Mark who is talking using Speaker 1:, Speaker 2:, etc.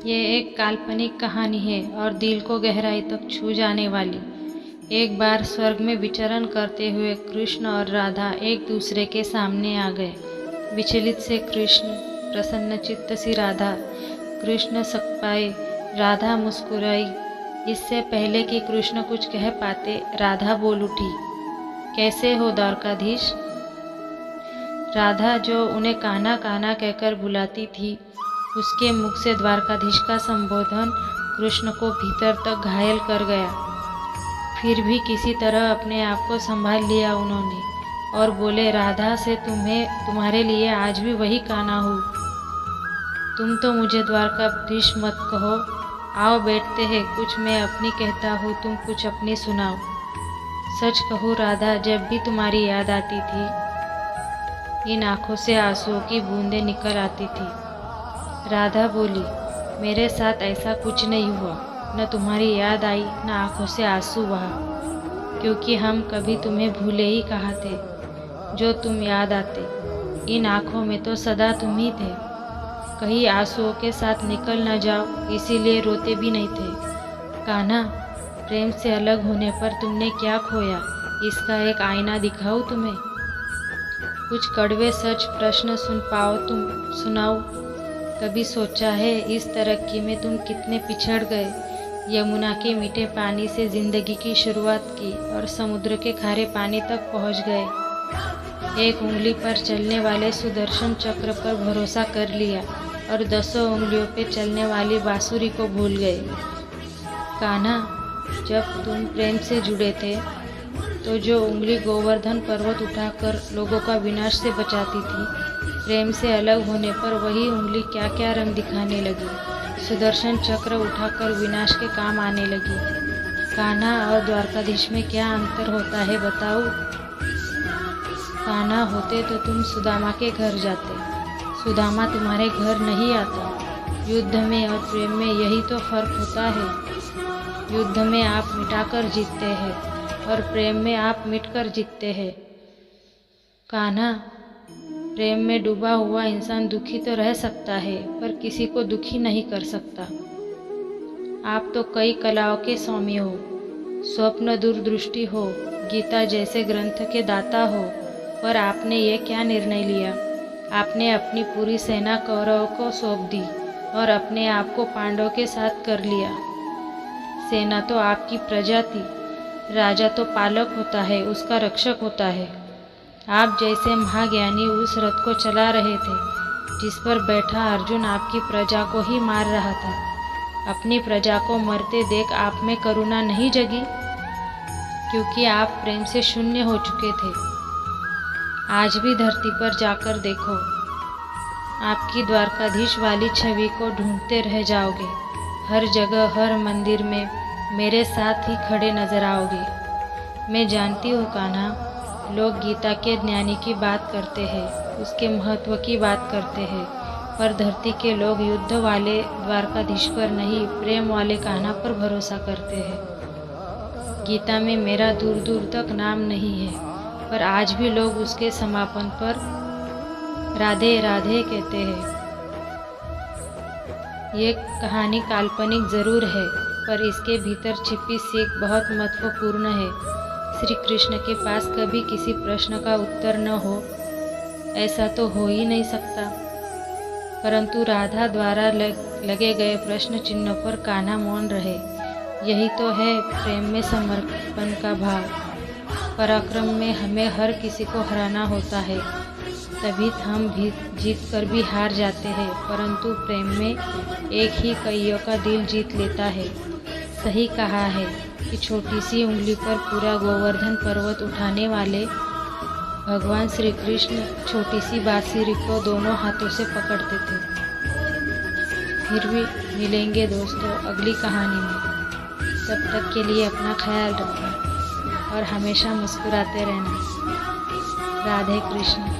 Speaker 1: ये एक काल्पनिक कहानी है और दिल को गहराई तक छू जाने वाली। एक बार स्वर्ग में विचरण करते हुए कृष्ण और राधा एक दूसरे के सामने आ गए। विचलित से कृष्ण, प्रसन्नचित्त सी राधा। कृष्ण सक पाए, राधा मुस्कुराई। इससे पहले कि कृष्ण कुछ कह पाते, राधा बोल उठी, कैसे हो द्वारकाधीश। राधा जो उन्हें कान्हा कान्हा कहकर बुलाती थी, उसके मुख से द्वारकाधीश का संबोधन कृष्ण को भीतर तक घायल कर गया। फिर भी किसी तरह अपने आप को संभाल लिया उन्होंने और बोले, राधा से तुम्हारे लिए आज भी वही कान्हा हूँ। तुम तो मुझे द्वारकाधीश मत कहो। आओ बैठते हैं, कुछ मैं अपनी कहता हूँ, तुम कुछ अपनी सुनाओ। सच कहूँ राधा, जब भी तुम्हारी याद आती थी, इन आँखों से आंसुओं की बूंदें निकल आती थी। राधा बोली, मेरे साथ ऐसा कुछ नहीं हुआ, न तुम्हारी याद आई न आंखों से आंसू बहा, क्योंकि हम कभी तुम्हें भूले ही कहा थे। जो तुम याद आते, इन आँखों में तो सदा तुम ही थे। कहीं आंसुओं के साथ निकल न जाओ, इसीलिए रोते भी नहीं थे। कान्हा, प्रेम से अलग होने पर तुमने क्या खोया, इसका एक आईना दिखाऊं तुम्हें। कुछ कड़वे सच प्रश्न सुनाओ। कभी सोचा है इस तरक्की में तुम कितने पिछड़ गए। यमुना के मीठे पानी से जिंदगी की शुरुआत की और समुद्र के खारे पानी तक पहुंच गए। एक उंगली पर चलने वाले सुदर्शन चक्र पर भरोसा कर लिया और 10 उंगलियों पे चलने वाली बांसुरी को भूल गए। कान्हा, जब तुम प्रेम से जुड़े थे तो जो उंगली गोवर्धन पर्वत उठाकर लोगों का विनाश से बचाती थी, प्रेम से अलग होने पर वही उंगली क्या क्या रंग दिखाने लगी। सुदर्शन चक्र उठाकर विनाश के काम आने लगी। कान्हा और द्वारकाधीश में क्या अंतर होता है बताओ। कान्हा होते तो तुम सुदामा के घर जाते, सुदामा तुम्हारे घर नहीं आता। युद्ध में और प्रेम में यही तो फर्क होता है। युद्ध में आप मिटाकर जीतते हैं और प्रेम में आप मिटकर जीतते हैं। कान्हा, प्रेम में डूबा हुआ इंसान दुखी तो रह सकता है, पर किसी को दुखी नहीं कर सकता। आप तो कई कलाओं के स्वामी हो, स्वप्न दूरदृष्टि हो, गीता जैसे ग्रंथ के दाता हो, पर आपने ये क्या निर्णय लिया। आपने अपनी पूरी सेना कौरवों को सौंप दी और अपने आप को पांडवों के साथ कर लिया। सेना तो आपकी प्रजा थी, राजा तो पालक होता है, उसका रक्षक होता है। आप जैसे महाज्ञानी उस रथ को चला रहे थे जिस पर बैठा अर्जुन आपकी प्रजा को ही मार रहा था। अपनी प्रजा को मरते देख आप में करुणा नहीं जगी, क्योंकि आप प्रेम से शून्य हो चुके थे। आज भी धरती पर जाकर देखो, आपकी द्वारकाधीश वाली छवि को ढूंढते रह जाओगे। हर जगह, हर मंदिर में मेरे साथ ही खड़े नजर आओगे। मैं जानती हूँ कान्हा, लोग गीता के ज्ञानी की बात करते हैं, उसके महत्व की बात करते हैं, पर धरती के लोग युद्ध वाले द्वारकाधीश पर नहीं, प्रेम वाले कान्हा पर भरोसा करते हैं। गीता में मेरा दूर दूर तक नाम नहीं है, पर आज भी लोग उसके समापन पर राधे राधे कहते हैं। ये कहानी काल्पनिक जरूर है, पर इसके भीतर छिपी सीख बहुत महत्वपूर्ण है। श्री कृष्ण के पास कभी किसी प्रश्न का उत्तर न हो, ऐसा तो हो ही नहीं सकता, परंतु राधा द्वारा लगे गए प्रश्न चिन्ह पर कान्हा मौन रहे। यही तो है प्रेम में समर्पण का भाव। पराक्रम में हमें हर किसी को हराना होता है, तभी हम भी जीत कर भी हार जाते हैं, परंतु प्रेम में एक ही कईयों का दिल जीत लेता है। सही कहा है कि छोटी सी उंगली पर पूरा गोवर्धन पर्वत उठाने वाले भगवान श्री कृष्ण छोटी सी बांसुरी को दोनों हाथों से पकड़ते थे। फिर भी मिलेंगे दोस्तों अगली कहानी में। तब तक के लिए अपना ख्याल रखना और हमेशा मुस्कुराते रहना। राधे कृष्ण।